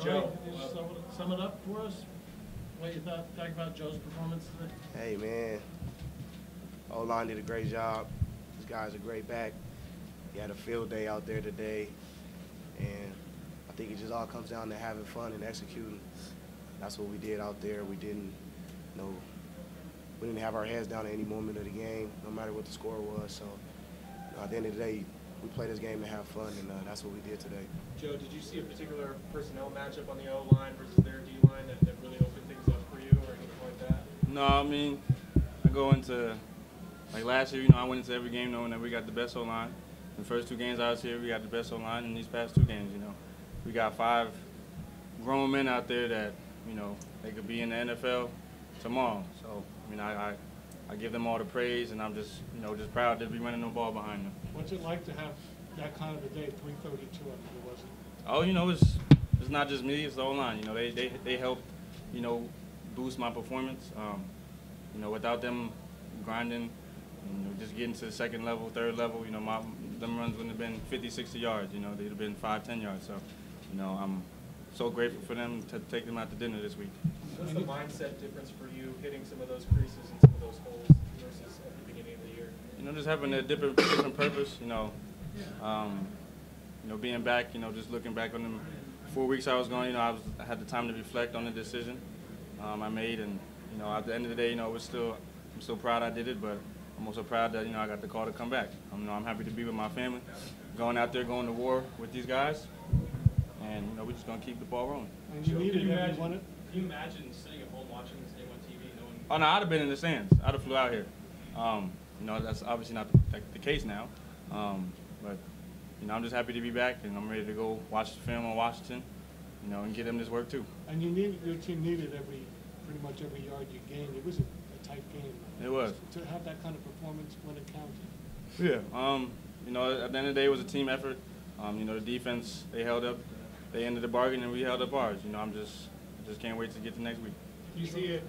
Joe, sum it up for us. What you talk about Joe's performance today? Hey, man. O-line did a great job. This guy's a great back. He had a field day out there today. And I think it just all comes down to having fun and executing. That's what we did out there. We didn't have our heads down at any moment of the game, no matter what the score was. So at the end of the day, we play this game to have fun, and that's what we did today. Joe, did you see a particular personnel matchup on the O-line versus their D-line that really opened things up for you or anything like that? No, I mean, I go into, like last year, I went into every game knowing that we got the best O-line. The first 2 games I was here, we got the best O-line. In these past 2 games, we got 5 grown men out there that, they could be in the NFL tomorrow. So, I give them all the praise, and I'm just, just proud to be running the ball behind them. What's it like to have that kind of a day, 332, I mean, it wasn't? Oh, it's not just me, it's the O-line. They helped, boost my performance. Without them grinding, just getting to the 2nd level, 3rd level, them runs wouldn't have been 50, 60 yards, they'd have been 5, 10 yards. So, I'm so grateful for them to take them out to dinner this week. What's the mindset difference for you hitting some of those creases and some of those holes versus at the beginning of the year? Just having a different purpose, being back, just looking back on them 4 weeks I was gone, I had the time to reflect on the decision I made, and at the end of the day, I'm still proud I did it, but I'm also proud that I got the call to come back. I'm happy to be with my family, going out there, going to war with these guys, and we're just gonna keep the ball rolling. And can you imagine sitting at home watching this game on TV, knowing? Oh no, I'd have been in the stands. I'd have flew out here. That's obviously not the case now, but I'm just happy to be back, and I'm ready to go watch the film on Washington, and get them this work too. And your team needed pretty much every yard you gained. It was a tight game. It was. To have that kind of performance when it counted. Yeah. At the end of the day, it was a team effort. The defense, they held up. They ended the bargain, and we held up ours. I just can't wait to get to next week. You see it,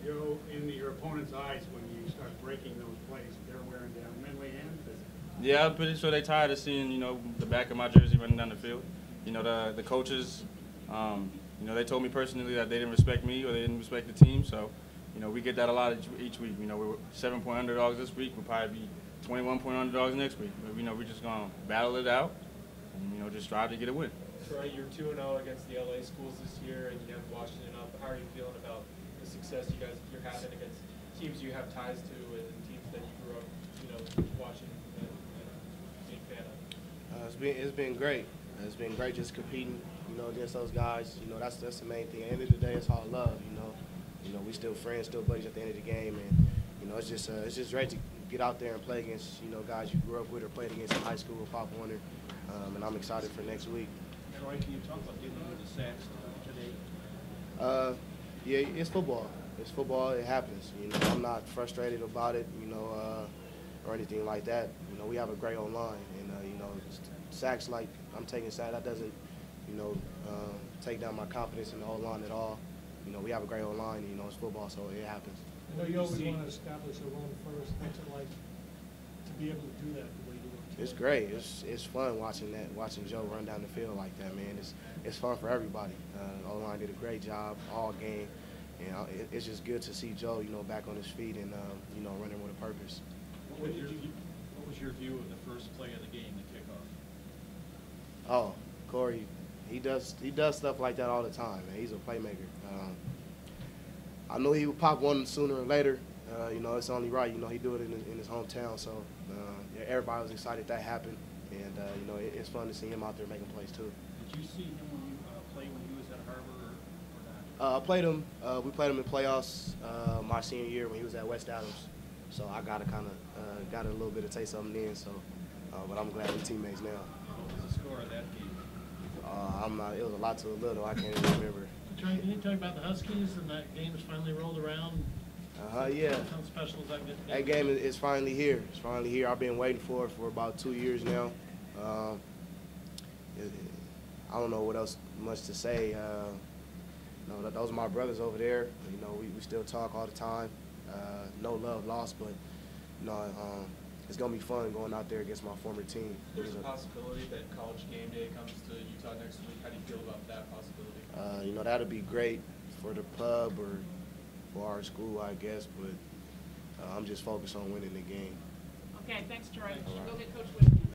in your opponent's eyes when you start breaking those plays. They're wearing down mentally and physically. Yeah, I'm pretty sure they're tired of seeing, the back of my jersey running down the field. The coaches, they told me personally that they didn't respect me or they didn't respect the team. So, we get that a lot each week. We're 7-point underdogs this week. We'll probably be 21-point underdogs next week. But, we're just going to battle it out and, just strive to get a win. Troy, you're 2-0 against the LA schools this year, and you have Washington up. How are you feeling about the success you're having against teams you have ties to and teams that you grew up, watching and being a fan of? It's been great. It's been great just competing, against those guys. That's the main thing. At the end of the day, it's all love. We still friends, still buddies at the end of the game, and it's just great to get out there and play against guys you grew up with or played against in high school with Pop Warner, and I'm excited for next week. Troy, can you talk about dealing with the sacks today? Yeah, it's football. It's football. It happens. I'm not frustrated about it, or anything like that. We have a great O-line, and sacks like I'm taking sacks, that doesn't, take down my confidence in the O-line at all. We have a great O-line. It's football, so it happens. I know you always want to establish a run first. What's it like to be able to do that the way you do? It's great. It's fun watching Joe run down the field like that, man. It's fun for everybody. O-line did a great job all game, and it's just good to see Joe, back on his feet and running with a purpose. What was your view of the first play of the game, the kickoff? Oh, Corey, he does stuff like that all the time, man. He's a playmaker. I knew he would pop one sooner or later. It's only right. He do it in his hometown, so everybody was excited that happened, and it's fun to see him out there making plays too. Did you see him when you played when he was at Harbor or not? I played him. We played him in playoffs my senior year when he was at West Adams, so I got a little bit of taste of him then. So, but I'm glad we're teammates now. What was the score of that game? It was a lot to a little. I can't even remember. Can you talk about the Huskies and that game has finally rolled around? Yeah. How special is that game? That game is finally here. It's finally here. I've been waiting for it for about 2 years now. I don't know what else much to say. Those are my brothers over there. We still talk all the time. No love lost, but it's gonna be fun going out there against my former team. There's a possibility that College Game Day comes to Utah next week. How do you feel about that possibility? You know, that'll be great for the club or for our school, I guess, but I'm just focused on winning the game. Okay, thanks, Troy. All right. Go get Coach Whitney.